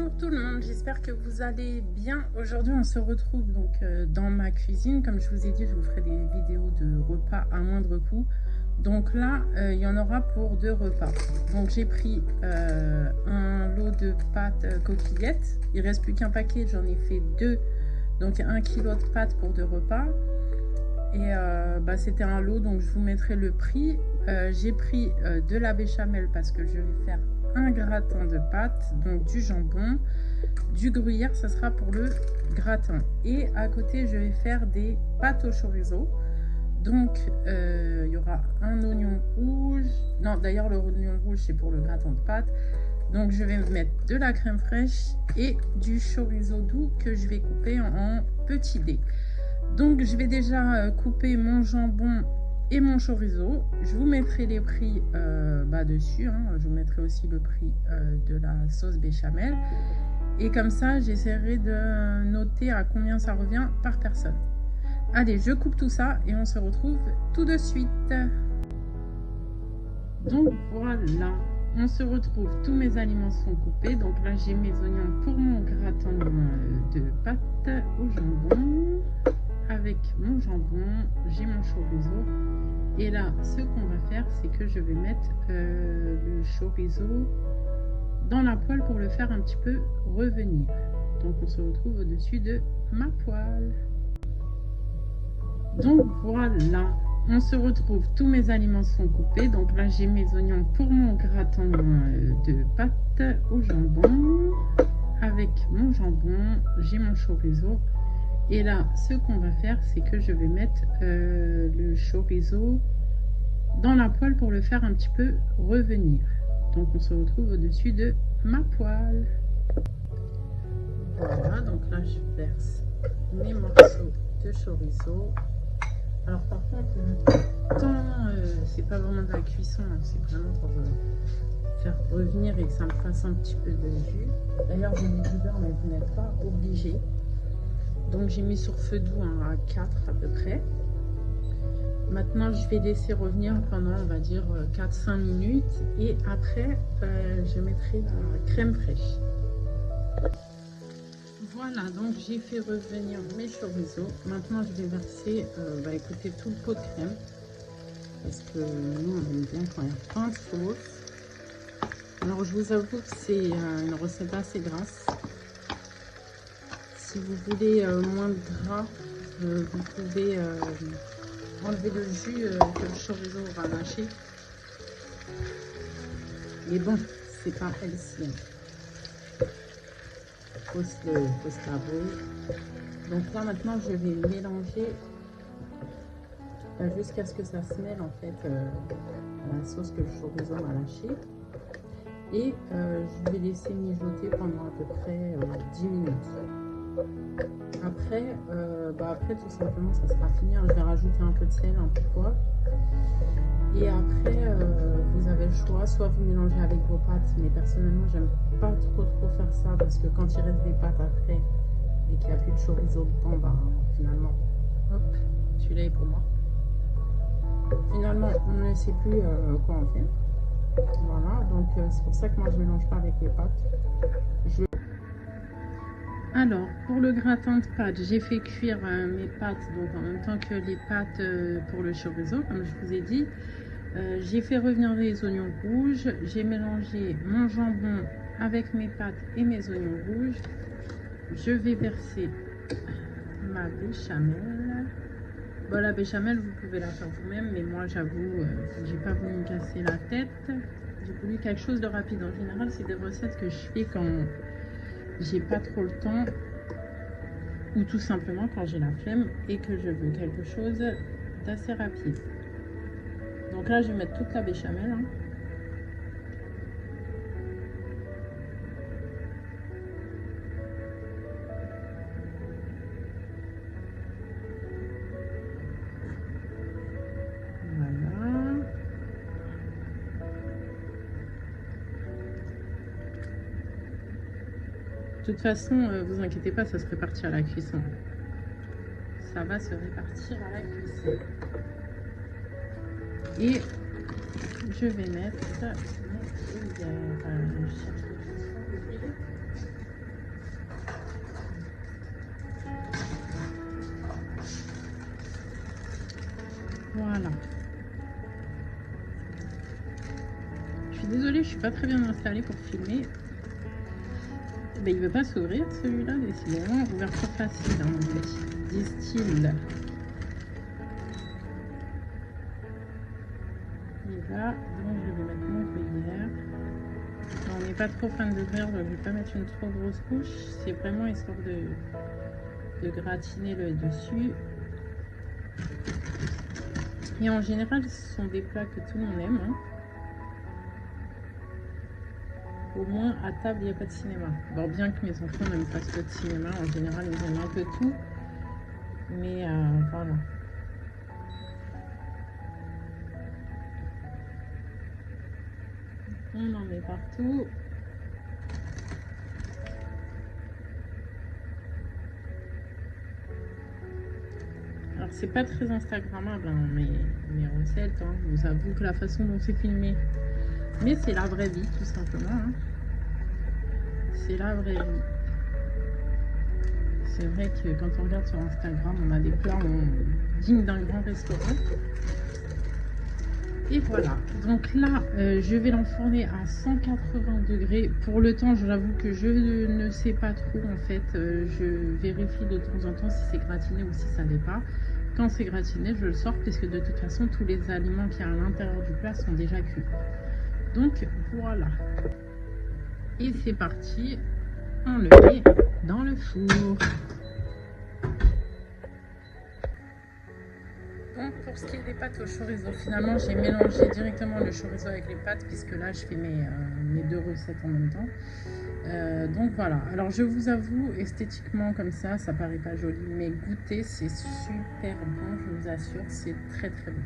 Bonjour tout le monde, j'espère que vous allez bien. Aujourd'hui on se retrouve donc dans ma cuisine. Comme je vous ai dit, je vous ferai des vidéos de repas à moindre coût. Donc là il y en aura pour 2 repas. Donc j'ai pris un lot de pâtes coquillettes. Il reste plus qu'un paquet, j'en ai fait 2. Donc 1 kg de pâtes pour 2 repas. Et c'était un lot, donc je vous mettrai le prix. J'ai pris de la béchamel parce que je vais faire un gratin de pâtes, donc du jambon, du gruyère, ça sera pour le gratin. Et à côté, je vais faire des pâtes au chorizo. Donc, il y aura un oignon rouge. Non, d'ailleurs, le oignon rouge, c'est pour le gratin de pâtes. Donc, je vais mettre de la crème fraîche et du chorizo doux que je vais couper en petits dés. Donc, je vais déjà couper mon jambon et mon chorizo. Je vous mettrai les prix dessus, hein. Je vous mettrai aussi le prix de la sauce béchamel. Et comme ça, j'essaierai de noter à combien ça revient par personne. Allez, je coupe tout ça et on se retrouve tout de suite. Donc voilà, on se retrouve, tous mes aliments sont coupés. Donc là, j'ai mes oignons pour mon gratin de pâtes au jambon. Avec mon jambon, j'ai mon chorizo. Et là, ce qu'on va faire, c'est que je vais mettre le chorizo dans la poêle pour le faire un petit peu revenir. Donc, on se retrouve au-dessus de ma poêle. Donc, voilà. On se retrouve, tous mes aliments sont coupés. Donc là, j'ai mes oignons pour mon gratin de pâtes au jambon. Avec mon jambon, j'ai mon chorizo. Et là, ce qu'on va faire, c'est que je vais mettre le chorizo dans la poêle pour le faire un petit peu revenir. Donc, on se retrouve au-dessus de ma poêle. Voilà, donc là, je verse mes morceaux de chorizo. Alors, par contre, le temps, c'est pas vraiment de la cuisson, hein, c'est vraiment pour faire revenir et que ça me fasse un petit peu de jus. D'ailleurs, j'ai mis du beurre, mais vous n'êtes pas obligé. Donc j'ai mis sur feu doux à 4 à peu près. Maintenant je vais laisser revenir pendant on va dire 4-5 minutes et après je mettrai la crème fraîche. Voilà, donc j'ai fait revenir mes chorizo. Maintenant je vais verser écoutez, tout le pot de crème parce que nous on aime bien quand il y a plein de sauce. Alors je vous avoue que c'est une recette assez grasse. Si vous voulez moins de gras, vous pouvez enlever le jus que le chorizo va lâcher. Mais bon, c'est pas healthy. Faut se l'avouer. Donc là maintenant, je vais mélanger jusqu'à ce que ça se mêle en fait la sauce que le chorizo m'a lâché. Et je vais laisser mijoter pendant à peu près 10 minutes. Après, tout simplement, ça sera fini. Je vais rajouter un peu de sel, un peu de poivre. Et après, vous avez le choix. Soit vous mélangez avec vos pâtes. Mais personnellement, j'aime pas trop faire ça. Parce que quand il reste des pâtes après et qu'il n'y a plus de chorizo dedans, finalement, hop, celui-là est pour moi. Finalement, on ne sait plus quoi en faire. Voilà, donc c'est pour ça que moi, je ne mélange pas avec les pâtes. Alors, pour le gratin de pâtes, j'ai fait cuire mes pâtes donc en même temps que les pâtes pour le chorizo, comme je vous ai dit. J'ai fait revenir les oignons rouges. J'ai mélangé mon jambon avec mes pâtes et mes oignons rouges. Je vais verser ma béchamel. Bon, la béchamel, vous pouvez la faire vous-même, mais moi, j'avoue, j'ai pas voulu me casser la tête. J'ai voulu quelque chose de rapide. En général, c'est des recettes que je fais quand j'ai pas trop le temps ou tout simplement quand j'ai la flemme et que je veux quelque chose d'assez rapide. Donc là je vais mettre toute la béchamel, hein. Voilà. De toute façon, vous inquiétez pas, ça se répartit à la cuisson. Ça va se répartir à la cuisson. Et je vais mettre mon gruyère. Voilà. Je suis désolée, je suis pas très bien installée pour filmer. Ben, il veut pas s'ouvrir celui-là, décidément. Ouverture facile, hein, on dit. Distille. Il va, donc je vais mettre mon gruyère. On n'est pas trop fan de gruyère, donc je vais pas mettre une trop grosse couche. C'est vraiment histoire de gratiner le dessus. Et en général, ce sont des plats que tout le monde aime. Hein. Au moins, à table, il n'y a pas de cinéma. Bon, bien que mes enfants n'aiment pas ce de cinéma, en général, ils aiment un peu tout. Mais voilà. On en met partout. Alors, c'est pas très instagrammable, hein, mes recettes. Hein. Je vous avoue que la façon dont c'est filmé, mais c'est la vraie vie, tout simplement. Hein. C'est la vraie vie. C'est vrai que quand on regarde sur Instagram, on a des plats dignes d'un grand restaurant. Et voilà. Donc là, je vais l'enfourner à 180 degrés. Pour le temps, j'avoue que je ne sais pas trop. En fait, je vérifie de temps en temps si c'est gratiné ou si ça l'est pas. Quand c'est gratiné, je le sors puisque de toute façon, tous les aliments qu'il y a à l'intérieur du plat sont déjà cuits. Donc voilà. Et c'est parti. On le met dans le four. Donc pour ce qui est des pâtes au chorizo, finalement j'ai mélangé directement le chorizo avec les pâtes puisque là je fais mes deux recettes en même temps. Donc voilà, alors je vous avoue, esthétiquement comme ça paraît pas joli, mais goûter c'est super bon, je vous assure, c'est très très bon.